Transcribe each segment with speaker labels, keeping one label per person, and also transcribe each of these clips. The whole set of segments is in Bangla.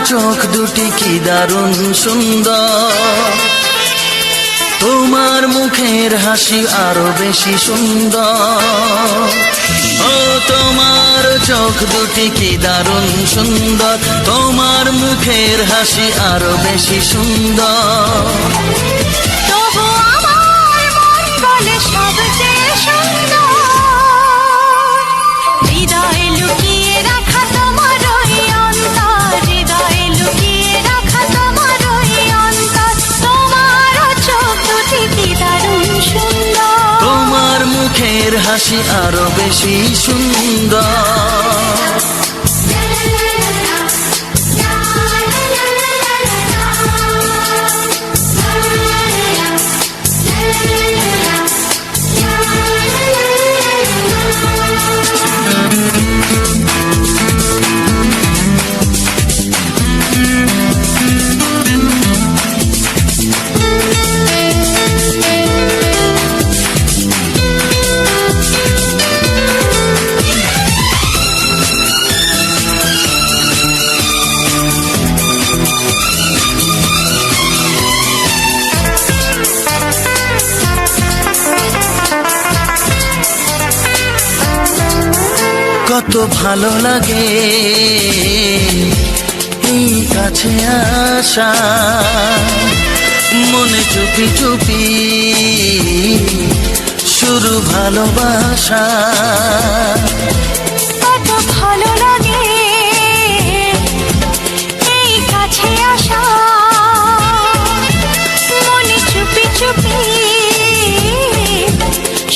Speaker 1: চোখ দুটি কি দারুণ সুন্দর, তোমার মুখের হাসি আরো বেশি সুন্দর। ও তোমার চোখ দুটি কি দারুণ সুন্দর, তোমার মুখের হাসি আরো বেশি সুন্দর।
Speaker 2: তবু আমার মন বলে সবচেয়ে সুন্দর, হৃদয়ে লুকিয়ে রাখা তোমার ওই অন্তর, হৃদয়ে লুকিয়ে রাখা তোমার ওই অন্তর। তোমার চোখ দুটি কি দারুণ সুন্দর,
Speaker 1: তোমার মুখের হাসি আরো বেশি সুন্দর। কত ভালো লাগে এই কাছে আসা, মনে চুপি চুপি শুরু ভালোবাসা।
Speaker 2: কত ভালো লাগে এই কাছে আসা, মনে চুপি চুপি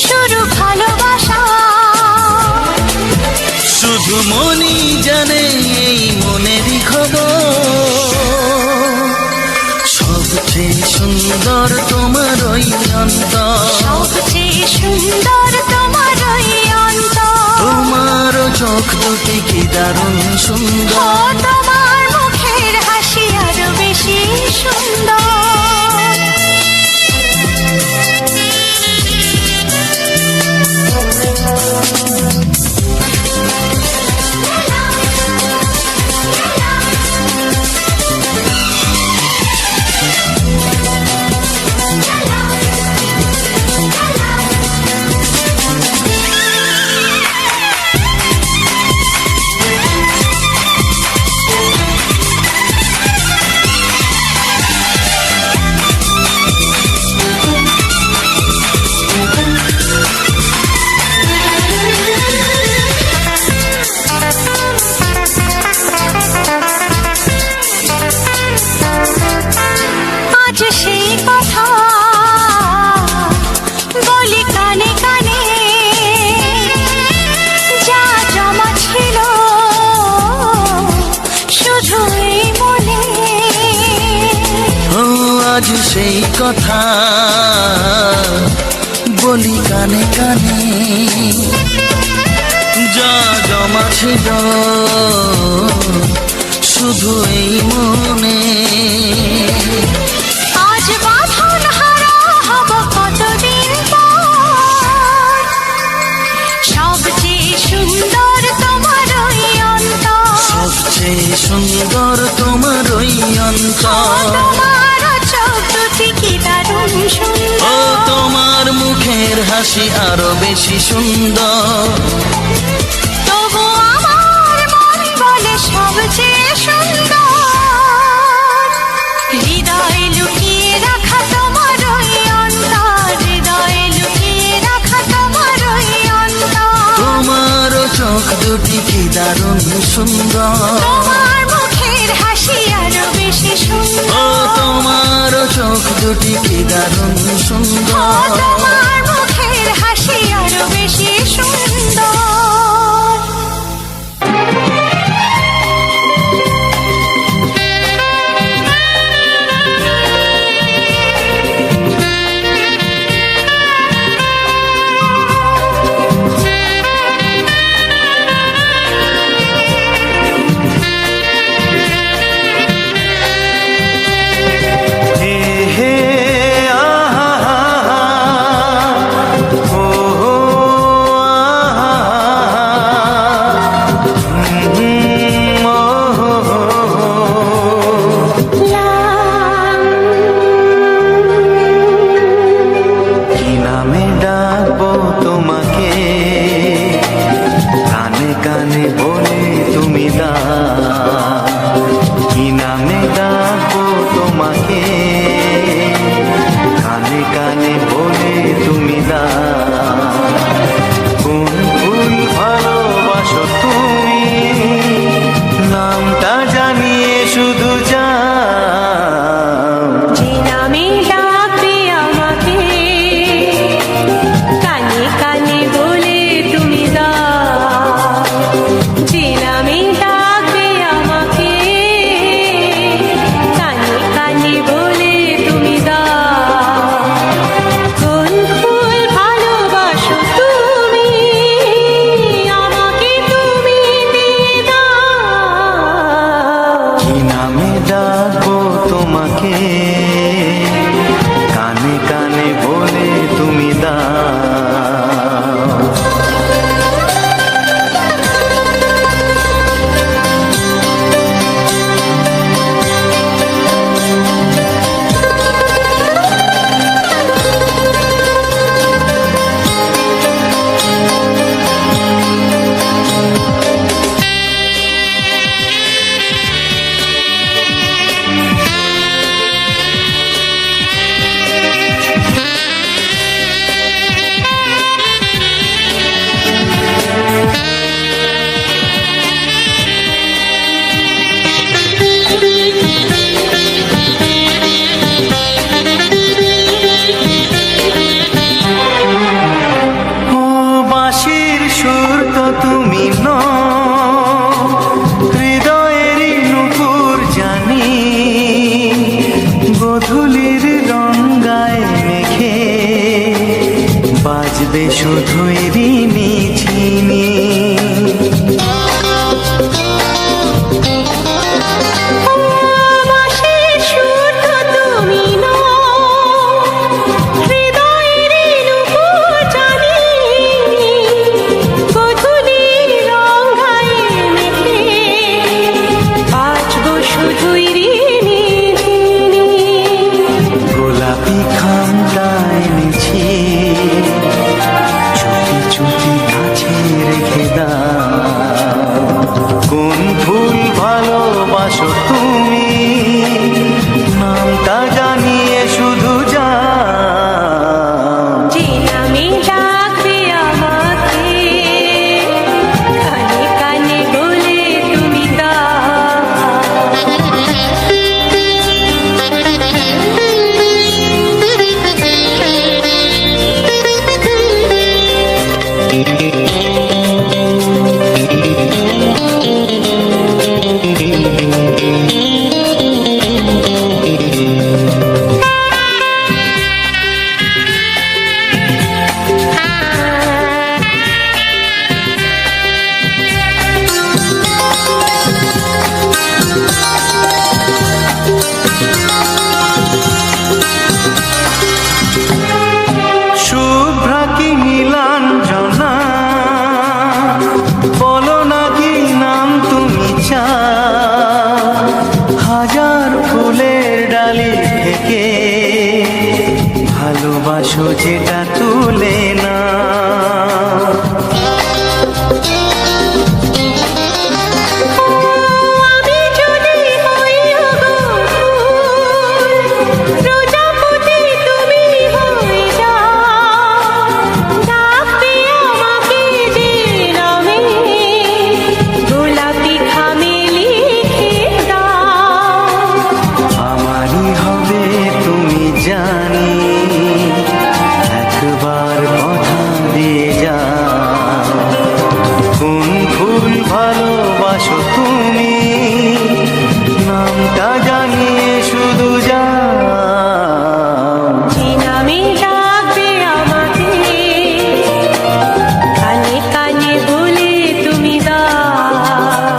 Speaker 2: শুরু ভালোবাসা।
Speaker 1: শুধু মনই জানে এই মনেরই খবর, সবচেয়ে সুন্দর তোমার ওই অন্তর,
Speaker 2: সবচেয়ে সুন্দর তোমার ওই অন্তর।
Speaker 1: তোমার চোখ দুটি কি দারুণ
Speaker 2: ও
Speaker 1: সুন্দর,
Speaker 2: তোমার মুখের হাসি আরো বেশি সুন্দর। আজ সেই কথা বলি কানে কানে, যা জমা ছিল শুধু এই মনে।
Speaker 1: ও আজ সেই কথা বলি কানে কানে, যা জমা ছিল শুধু এই মনে।
Speaker 2: আজ বাঁধন হারা হব কতদিন পর, সবচেয়ে সুন্দর তোমার ওই অন্তর,
Speaker 1: সবচেয়ে সুন্দর তোমার ওই অন্তর।
Speaker 2: তোমার চোখ দুটি কি দারুণ সুন্দর,
Speaker 1: ও তোমার মুখের হাসি আরো বেশি সুন্দর।
Speaker 2: তবু আমার মন বলে সবচেয়ে সুন্দর, হৃদয়ে লুকিয়ে রাখা তোমার ওই অন্তর, হৃদয়ে লুকিয়ে রাখা তোমার ওই অন্তর।
Speaker 1: তোমার চোখ দুটি কি দারুণ সুন্দর,
Speaker 2: তোমার মুখের হাসি আরো বেশি
Speaker 1: ও
Speaker 2: সুন্দর,
Speaker 1: তোমার চোখ দুটি কি দারুণ
Speaker 2: ও
Speaker 1: সুন্দর।
Speaker 2: তোমার মুখের হাসি আরো বেশি সুন্দর।
Speaker 1: হে হে আহা বাঁচবে শুধুই ঋণী ঝিনি। গোলাপি খামটা এনেছি, চুপি চুপি কাছে রেখে দাও। কোন ফুল ভালোবাসো তুমি, নামটা জানিয়ে শুধু যাও।
Speaker 2: যে নামে ডাকবে আমাকে, কানে কানে বলে তুমি
Speaker 1: শুভ্রা কি নীলাঞ্জনা, বলো না কি নাম তুমি চাও। হাজার ফুলের ডালি থেকে ভালোবাসো যেটা তুলে না। আমারই হবে তুমি জানি, একবার কথা দিয়ে যাও। কোন ফুল ভালোবাসো তুমি, নামটা জানিয়ে শুধু যাও।
Speaker 2: যে নামে ডাকবে আমাকে, কানে কানে বলে তুমি দাও।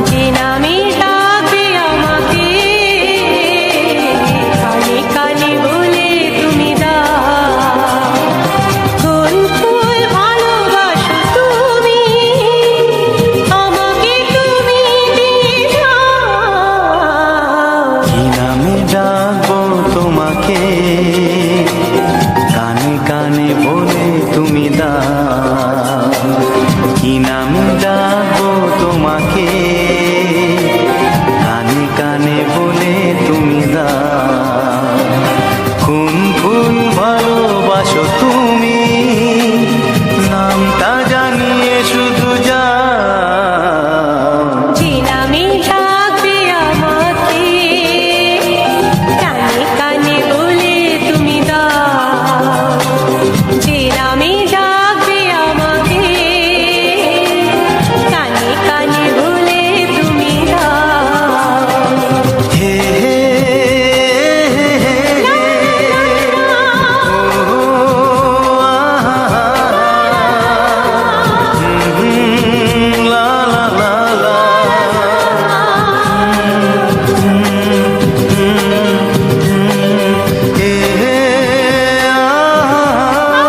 Speaker 2: যে নামে ডাকবে আমাকে, কানে কানে বলে তুমি দাও। কোন ফুল ভালোবাসো তুমি, আমাকে তুমি দিয়ে যাও।
Speaker 1: কি নামে ডাকবো তোমাকে, কানে কানে বলে তুমি দাও। কি নামে ডাকবো তোমাকে, কানে কানে বলে তুমি দাও। কোন ফুল ভালোবাসো তুমি, নামটা জানিয়ে শুধু যাও।
Speaker 2: যে নামে ডাকবে আমাকে, কানে কানে বলে তুমি দাও। যে নামে ডাকবে আমাকে, কানে কানে বলে তুমি দাও।
Speaker 1: হে হে হে হে হে, ও আহা, লা লা লা লা, হে হে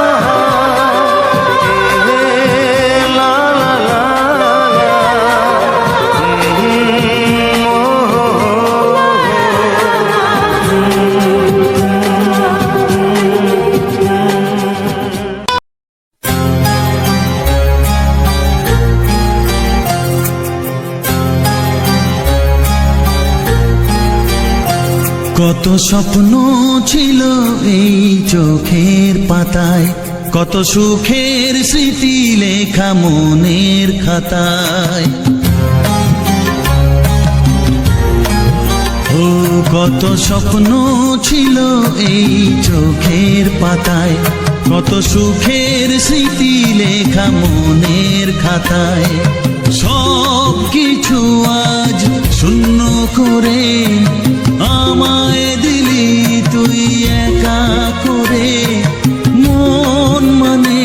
Speaker 1: আহা, হে লা লা লা লা,
Speaker 3: কত স্বপ্ন ছিল এই চোখের পাতায়, কত সুখের স্মৃতি লেখা মনের খাতায়। ও কত স্বপ্ন ছিল এই চোখের পাতায়, কত সুখের স্মৃতি লেখা মনের খাতায়। সব কিছু আজ শূন্য করে আমায় দিলি তুই একা করে। মন মানে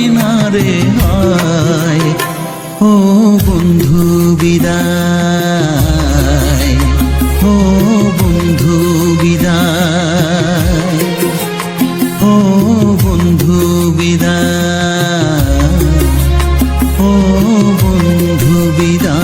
Speaker 3: রে হায়, ও বন্ধু বিদায়, ও বন্ধু বিদায়, ও বন্ধু বিদায়, ও বন্ধু বিদায়।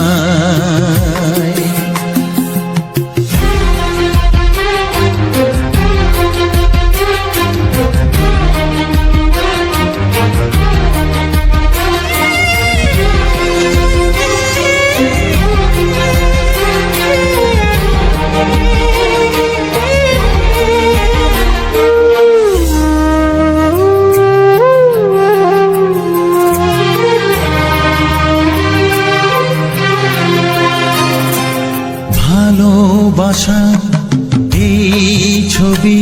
Speaker 3: ভালোবাসা এই ছবি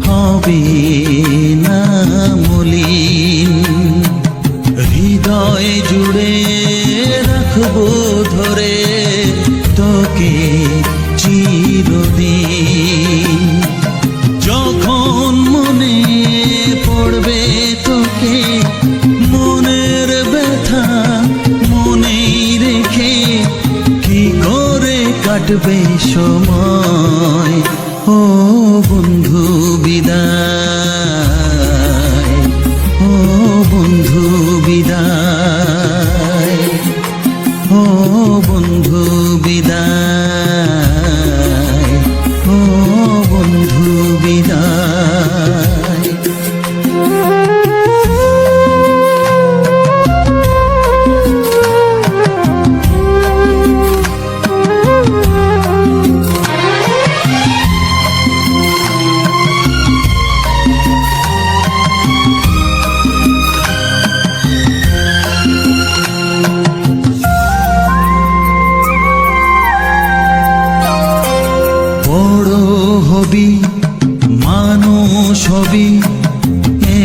Speaker 3: হবে না মলিন, হৃদয় জুড়ে রাখবো ধরে তোকে চিরদিন। যখন মনে পড়বে তোকে, মনের ব্যথা মনেই রেখে কি করে কাটবে সময়, ও বন্ধু বিদায়, ও বন্ধু বিদায়, ও বন্ধু বিদায়, ও বন্ধু বিদায়। বড় হবি মানুষ হবি,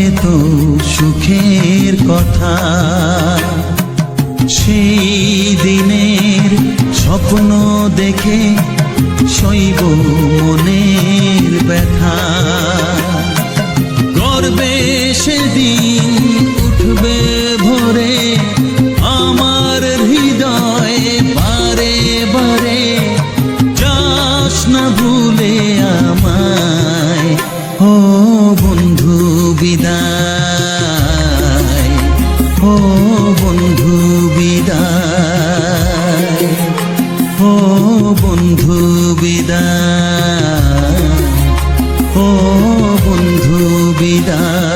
Speaker 3: এত সুখের কথা, সেই দিনের স্বপ্ন দেখে সইব মনের ব্যথা। গর্বে সেদিন উঠবে ভরে আমার হৃদয় বারে বারে, যাস না ভুলে আমায়, ও বন্ধু বিদায়, ও বন্ধু বিদায়, ও বন্ধু বিদায়, ও বন্ধু বিদায়।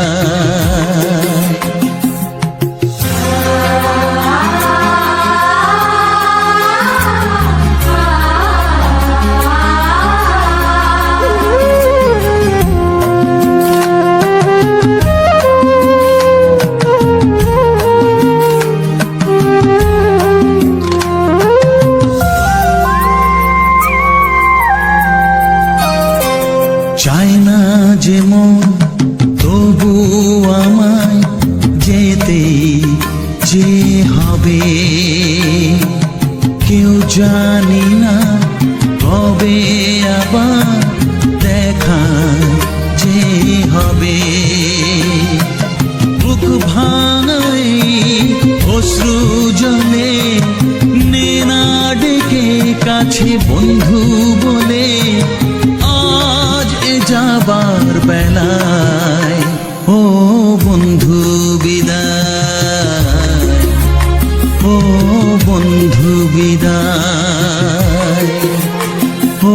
Speaker 3: চায় না যে মন তবু আমায় যেতে যে হবে, কেউ জানি না কবে আবার দেখা যে হবে। বুক ভাঙাই অশ্রু জলে নে না ডেকে কাছে বন্ধু বলে, আজ এ যাবার বেলায়, ও বন্ধু বিদায়, ও বন্ধু বিদায়, ও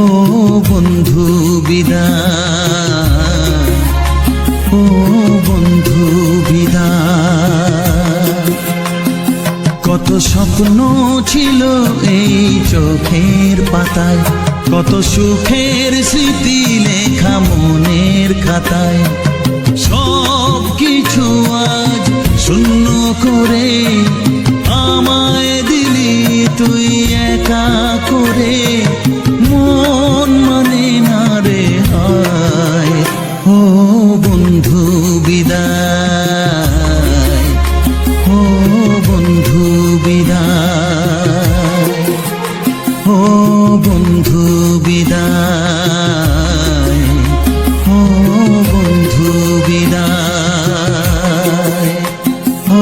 Speaker 3: বন্ধু বিদায়, ও বন্ধু বিদায়। কত স্বপ্ন ছিল এই চোখের পাতায়, কত সুখের স্মৃতি লেখা মনের খাতায়, সব কিছু আজ শূন্য করে আমায় দিলি তুই একা করে। মন মানে না রে হায়, ও বন্ধু বিদায়, ও বন্ধু বিদায়, ও বন্ধু বিদায়, ও বন্ধু বিদায়, ও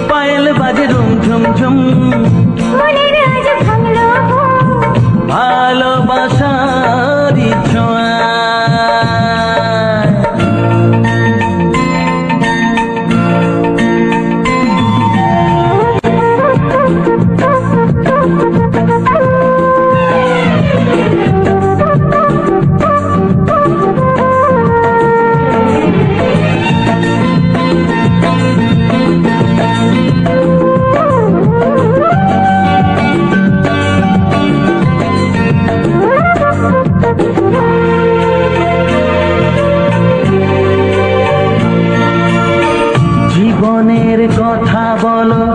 Speaker 1: পায়েল বাজে রুম ঝুম ঝুম
Speaker 2: মনের আজ ভাঙলো ঘুম।
Speaker 1: ভালোবাসারি ছোঁয়া জীবনের কথা বলো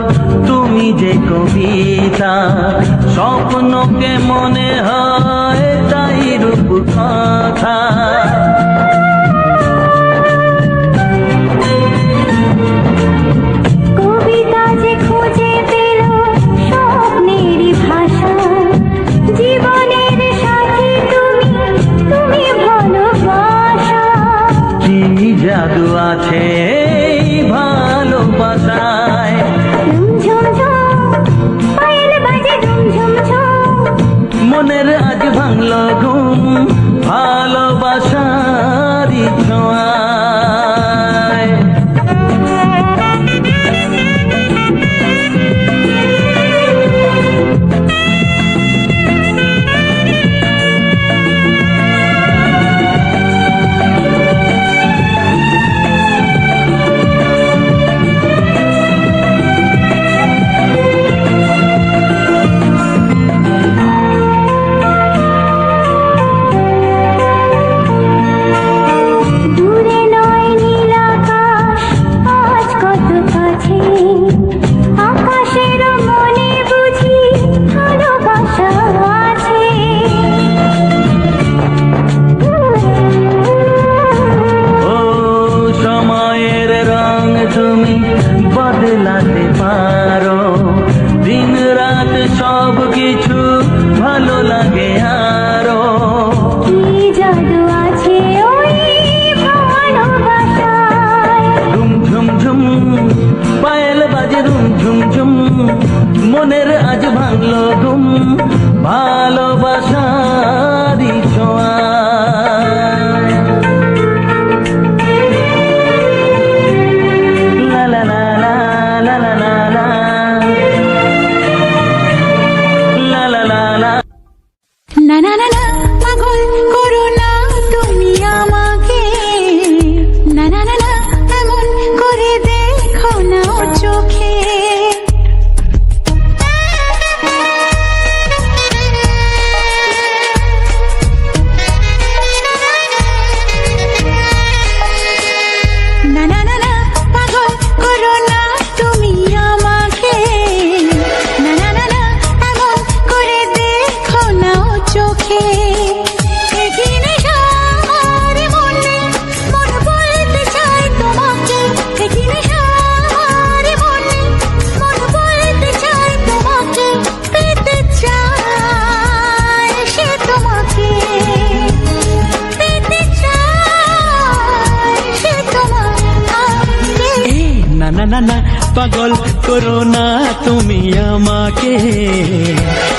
Speaker 1: তুমি যে কবিতা স্বপ্নকে মনে হয় তাই রূপ কথা
Speaker 2: কবিতা যে খুঁজে পেল স্বপ্নেরই ভাষা, জীবনের সাথী তুমি, তুমি ভালোবাসা।
Speaker 1: কি জাদু আছে এই ভালোবাসায়
Speaker 2: ঝুম ঝুম পায়েল বাজে ঝুম ঝুম ঝুম।
Speaker 1: মনের আজ ভাঙলো ঘুম ভালোবাসারি ছোঁয়ায়
Speaker 2: দূরে নয় নীল আকাশ, আজ কত কাছে, আকাশের মনে বুঝি ভালোবাসা আছে।
Speaker 1: ও সময়ের রং তুমি বদলাতে পারো, দিন রাত সব কিছু ভালো লাগে আরো
Speaker 2: কি জাদু আছে ওই ভালোবাসায়।
Speaker 1: ঝুম ঝুম ঝুম পায়েল বাজে রুম ঝুম ঝুম মনের আজ ভাঙলো ঘুম ভালোবাসারি ছোঁয়া লা লা লা লা লা লা লা লা লা লা লা লা
Speaker 2: না না না না পাগল করো না তুমি আমাকে, না না না না এমন করে দেখো না ও চোখে। না না না না পাগল করো না তুমি আমাকে, না না না না এমন করে দেখো না ও চোখে। দেখি নেশা আমার মনে, মন বলতে চায় তোমাকে। দেখি নেশা আমার মনে, মন বলতে চায় তোমাকে। পেতে চায় সে তোমাকে, পেতে চায় সে তোমাকে।
Speaker 1: না না না না পাগল করো না তুমি আমাকে,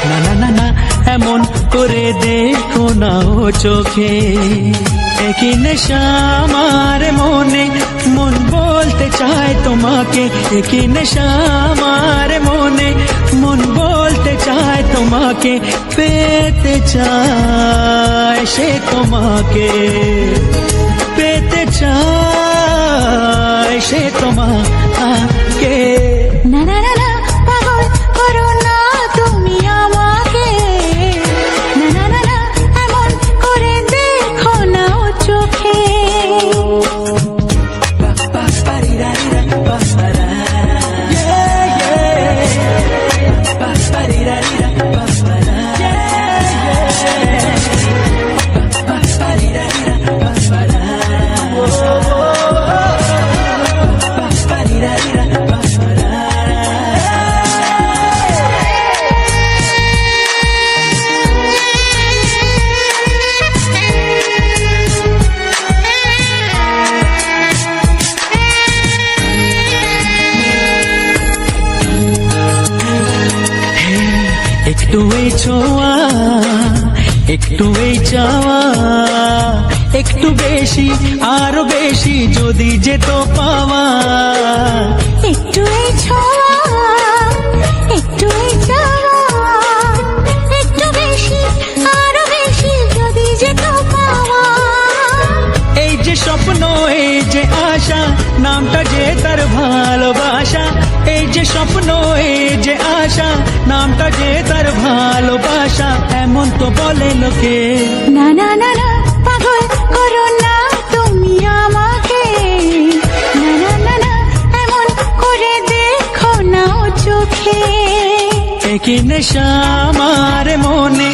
Speaker 1: না না না না এমন করে দেখো না ও চোখে। একই নেশা আমার মনে, মন বলতে চায় তোমাকে। একই নেশা আমার মনে, মন বলতে চায় তোমাকে। পেতে চায় সে তোমাকে, পেতে চায় সে তোমাকে।
Speaker 2: না না না না পাগল করো না তুমি আমাকে, না না না না এমন করে দেখো না ও চোখে।
Speaker 1: এই ছোঁয়া, একটু এই চাওয়া, একটু বেশি আরো বেশি যদি যেত পাওয়া।
Speaker 2: একটু এই ছোঁয়া, একটু এই চাওয়া, একটু বেশি আরো বেশি যদি যেত পাওয়া।
Speaker 1: এই যে স্বপ্ন, এই যে আশা, নামটা যে তার ভালোবাসা। এই যে স্বপ্ন, এই যে আশা, নামটা যে তার ভালোবাসা। এমন তো বলে লোকে।
Speaker 2: না না না না, পাগল করো না তুমি আমাকে। না না না না, এমন করে দেখো না ও চোখে।
Speaker 1: কি নেশা আমার মনে,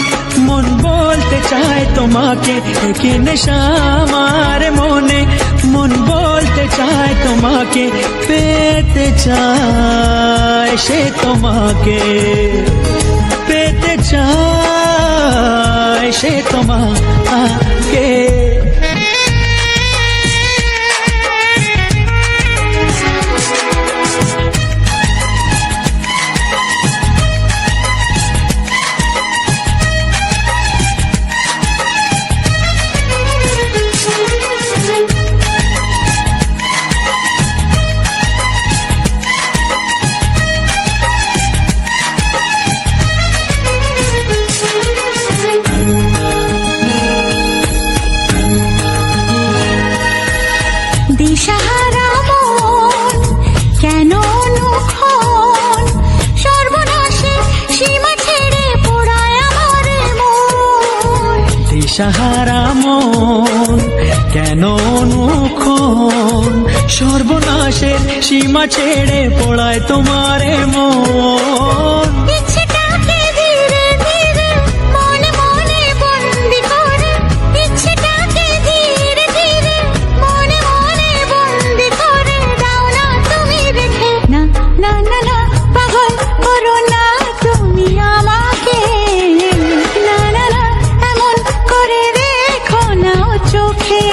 Speaker 1: মন বলতে চায় তোমাকে। কি নেশা আমার মনে, মন বলতে চায় তোমাকে। পেতে চায় সে তোমাকে, পেতে চায় সে তোমাকে।
Speaker 2: দিশাহারা মন কেন অনুক্ষণ, সর্বনাশে সীমা ছেড়ে পোড়ায় আমার মন।
Speaker 1: দিশাহারা মন কেন অনুক্ষণ, সর্বনাশের সীমা ছেড়ে পড়ায় তোমারে মন।
Speaker 2: ইচ্ছেটাকে ধীরে ধীরে মনে মনে বন্দি করে, ইচ্ছেটাকে ধীরে ধীরে মনে মনে বন্দি করে দাও না তুমি রেখে। না না না না, পাগল করো না তুমি আমাকে। না না না, এমন করে দেখো না ও চোখে।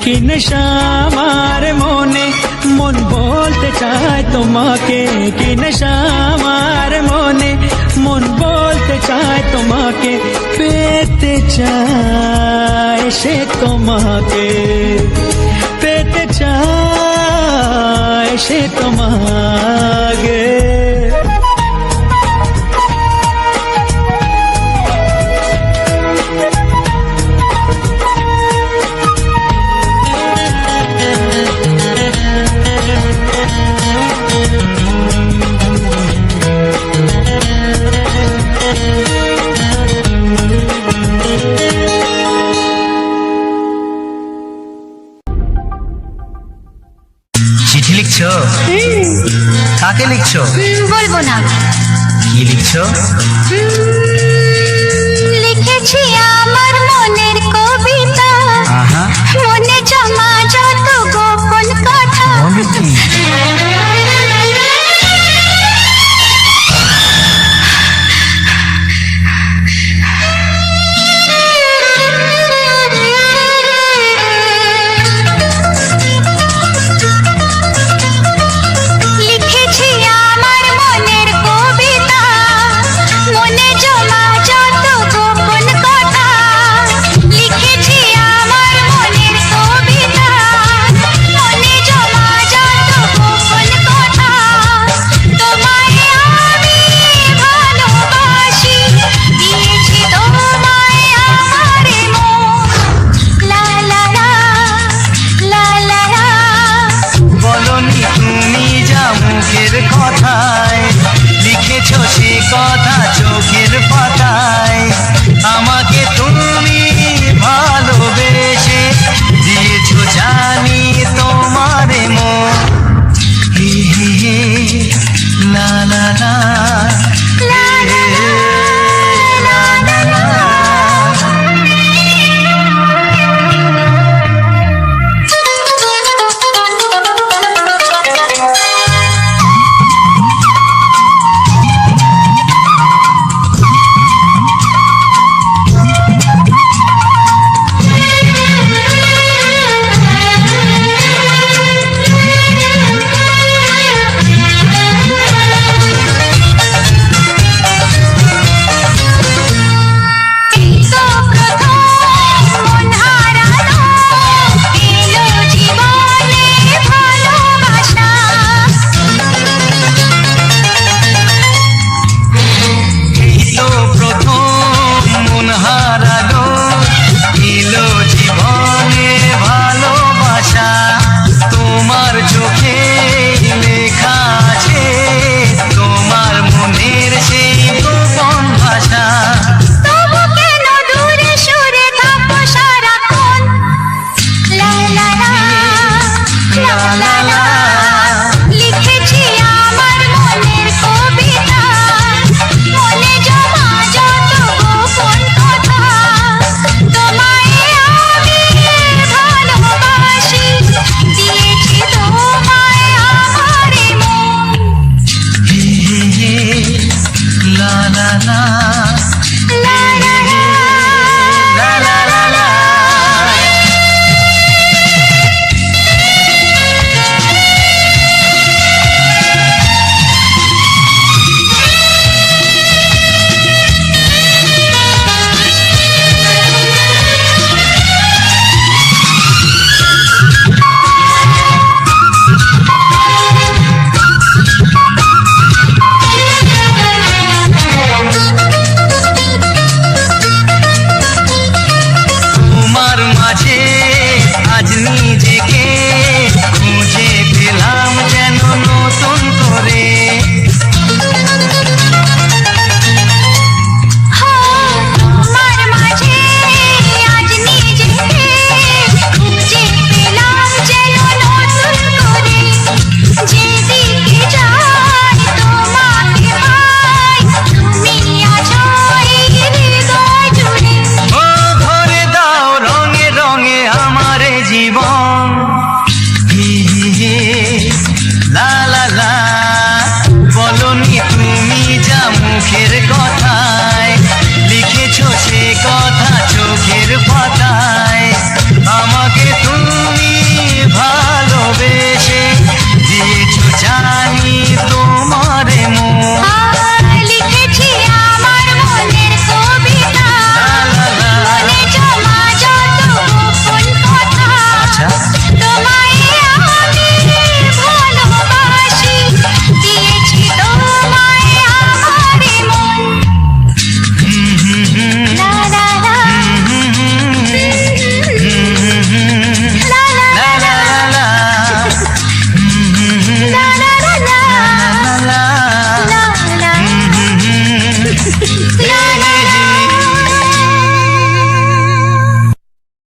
Speaker 1: কি নেশা আমার মনে, মন বলতে চায় তোমাকে। কি নেশা আমার মনে, মন বলতে চায় তোমাকে। পেতে চায় সে তোমাকে, পেতে চায় সে তোমাকে।
Speaker 4: চিঠি লিখছো? কাকে লিখছো?
Speaker 2: বলবো না।
Speaker 4: কি লিখছো?
Speaker 2: লিখেছি আমার মনের কবিতা,
Speaker 4: আহা,
Speaker 2: মনে জমা যত গোপন কথা।
Speaker 4: বলো কি?
Speaker 2: লিখেছি আমার মনের কবিতা, মনে জমা যত গোপন কথা। লিখেছি আমার মনের কবিতা, মনে জমা যত গোপন কথা। তোমায় আমি ভালোবাসি, দিয়েছি তোমায় আমার মন। লা লা লা, লা লা লা।
Speaker 4: বলনি তুমি যা মুখের কথায়, লিখেছো সে কথা চোখের পাতায়। আমাকে তুমি ভালোবেসে দিয়েছো জানি তোমারে মন। হে হে হে, লা লা লা,
Speaker 2: লা লা লা, লা লা লা।
Speaker 4: লা